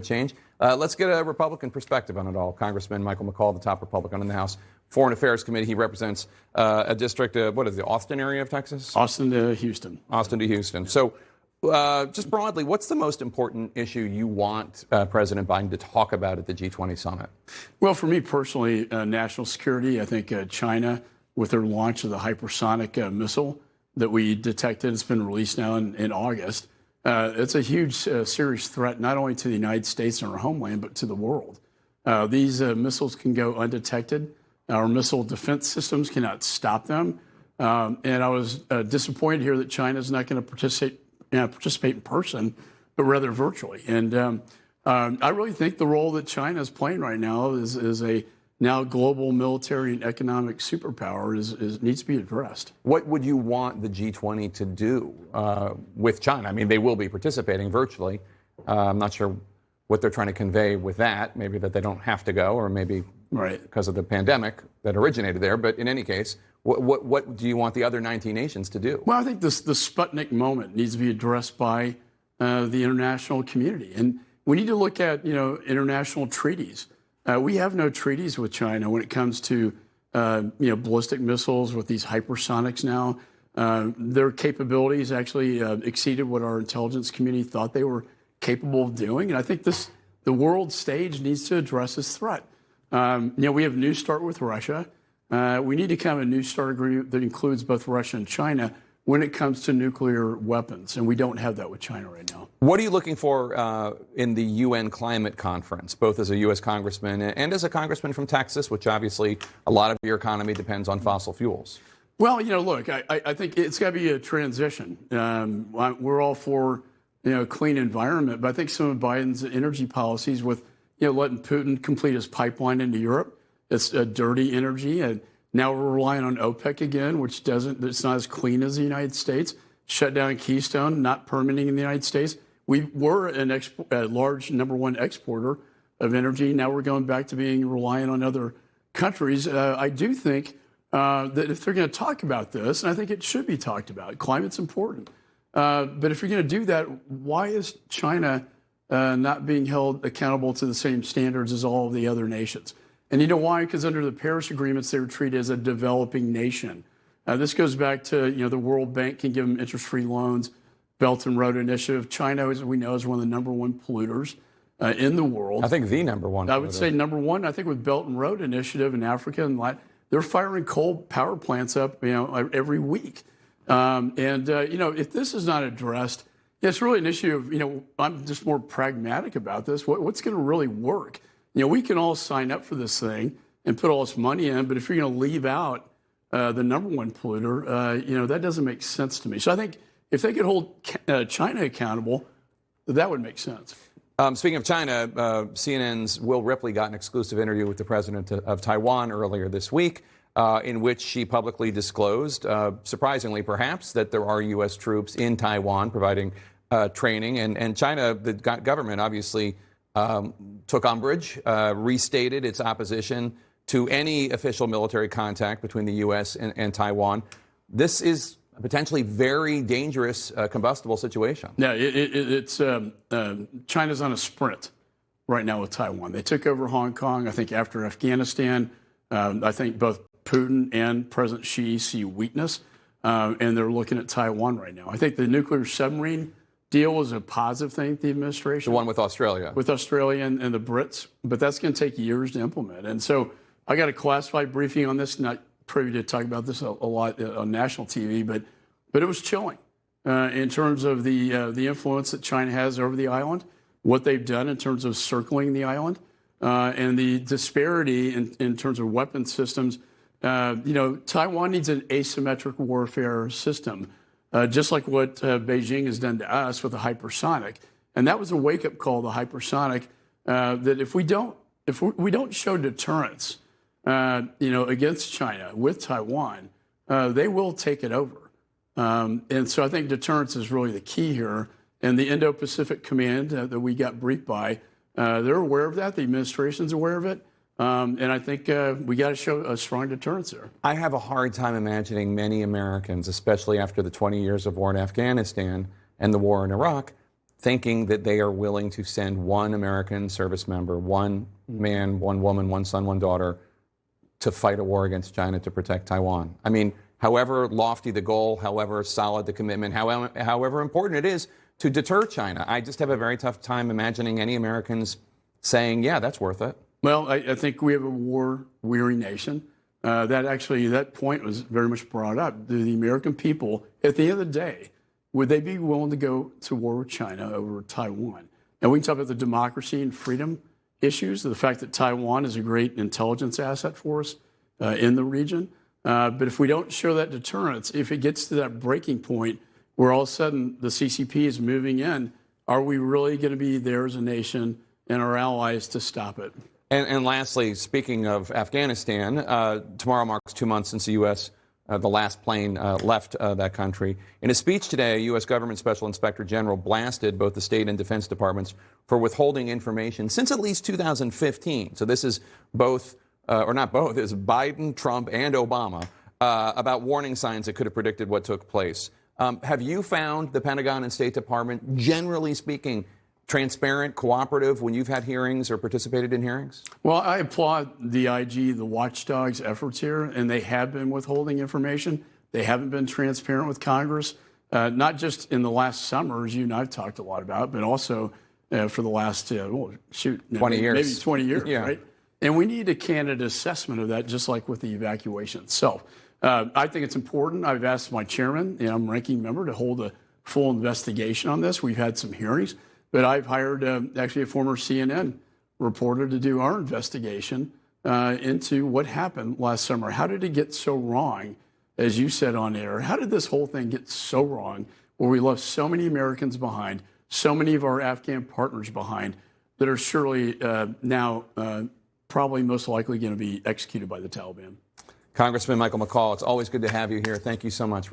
change. Let's get a Republican perspective on it all. Congressman Michael McCaul, the top Republican in the House Foreign Affairs Committee. He represents a district, what is the Austin area of Texas? Austin to Houston. Austin to Houston. So just broadly, what's the most important issue you want President Biden to talk about at the G20 summit? Well, for me personally, national security. I think China, with their launch of the hypersonic missile that we detected, it's been released now in August. It's a huge, serious threat, not only to the United States and our homeland, but to the world. These missiles can go undetected. Our missile defense systems cannot stop them. And I was disappointed here that China is not going to participate in person, but rather virtually. And I really think the role that China is playing right now is a now global military and economic superpower needs to be addressed. What would you want the G20 to do with China? I mean, they will be participating virtually. I'm not sure what they're trying to convey with that. Maybe that they don't have to go, or maybe because of the pandemic that originated there. But in any case, what do you want the other 19 nations to do? Well, I think the Sputnik moment needs to be addressed by the international community. And we need to look at, international treaties. We have no treaties with China when it comes to, ballistic missiles with these hypersonics now. Their capabilities actually exceeded what our intelligence community thought they were capable of doing. And I think the world stage needs to address this threat. We have a New START with Russia. We need to come a New START agreement that includes both Russia and China when it comes to nuclear weapons. And we don't have that with China right now. What are you looking for in the UN climate conference, both as a U.S. congressman and as a congressman from Texas, which obviously a lot of your economy depends on fossil fuels? Well, look, I think it's got to be a transition. We're all for, clean environment, but I think some of Biden's energy policies with, letting Putin complete his pipeline into Europe, it's dirty energy. And now we're relying on OPEC again, which it's not as clean as the United States. Shut down Keystone, not permitting in the United States. We were a large #1 exporter of energy. Now we're going back to being reliant on other countries. I do think that if they're going to talk about this, and I think it should be talked about, climate's important. But if you're going to do that, why is China not being held accountable to the same standards as all of the other nations? And you know why? Because under the Paris agreements, they were treated as a developing nation. This goes back to, the World Bank can give them interest-free loans, Belt and Road Initiative. China, as we know, is one of the #1 polluters in the world. I think the #1. I would say #1. I think with Belt and Road Initiative in Africa and Latin, they're firing coal power plants up, every week. If this is not addressed, it's really an issue of, I'm just more pragmatic about this. What's going to really work? We can all sign up for this thing and put all this money in, but if you're going to leave out the #1 polluter, that doesn't make sense to me. So I think if they could hold China accountable, that would make sense. Speaking of China, CNN's Will Ripley got an exclusive interview with the president of Taiwan earlier this week, in which she publicly disclosed, surprisingly perhaps, that there are U.S. troops in Taiwan providing training. And China, the government, obviously took umbrage, restated its opposition to any official military contact between the U.S. and Taiwan. This is a potentially very dangerous combustible situation. Yeah, it's China's on a sprint right now with Taiwan. They took over Hong Kong, I think, after Afghanistan. I think both Putin and President Xi see weakness, and they're looking at Taiwan right now. I think the nuclear submarine deal was a positive thing to the administration. The one with Australia. With Australia and the Brits, but that's going to take years to implement. And so I got a classified briefing on this, not privy to talk about this a lot on national TV, but it was chilling in terms of the influence that China has over the island, what they've done in terms of circling the island, and the disparity in terms of weapon systems. Taiwan needs an asymmetric warfare system, just like what Beijing has done to us with the hypersonic. And that was a wake-up call, the hypersonic, that if we don't show deterrence, against China with Taiwan, they will take it over. And so I think deterrence is really the key here. And the Indo-Pacific Command that we got briefed by, they're aware of that. The administration's aware of it. And I think we got to show a strong deterrence there. I have a hard time imagining many Americans, especially after the 20 years of war in Afghanistan and the war in Iraq, thinking that they are willing to send one American service member, one man, one woman, one son, one daughter, to fight a war against China to protect Taiwan. I mean, however lofty the goal, however solid the commitment, however important it is to deter China, I just have a very tough time imagining any Americans saying, yeah, that's worth it. Well, I think we have a war-weary nation. That point was very much brought up. The American people, at the end of the day, would they be willing to go to war with China over Taiwan? And we can talk about the democracy and freedom issues, the fact that Taiwan is a great intelligence asset for us in the region. But if we don't show that deterrence, if it gets to that breaking point where all of a sudden the CCP is moving in, are we really going to be there as a nation and our allies to stop it? And lastly, speaking of Afghanistan, tomorrow marks 2 months since the U.S., the last plane left that country. In a speech today, U.S. Government Special Inspector General blasted both the state and defense departments for withholding information since at least 2015. So this is both, or not both, it's Biden, Trump, and Obama, about warning signs that could have predicted what took place. Have you found the Pentagon and State Department, generally speaking, transparent, cooperative when you've had hearings or participated in hearings? Well, I applaud the IG, the watchdog's efforts here, and they have been withholding information. They haven't been transparent with Congress, not just in the last summer, as you and I've talked a lot about, but also for the last, 20 years. Maybe 20 years, yeah. Right? And we need a candid assessment of that, just like with the evacuation itself. I think it's important. I've asked my chairman, I'm ranking member, to hold a full investigation on this. We've had some hearings. But I've hired actually a former CNN reporter to do our investigation into what happened last summer. How did it get so wrong, as you said on air? How did this whole thing get so wrong where we left so many Americans behind, so many of our Afghan partners behind that are surely now probably most likely going to be executed by the Taliban? Congressman Michael McCaul, it's always good to have you here. Thank you so much.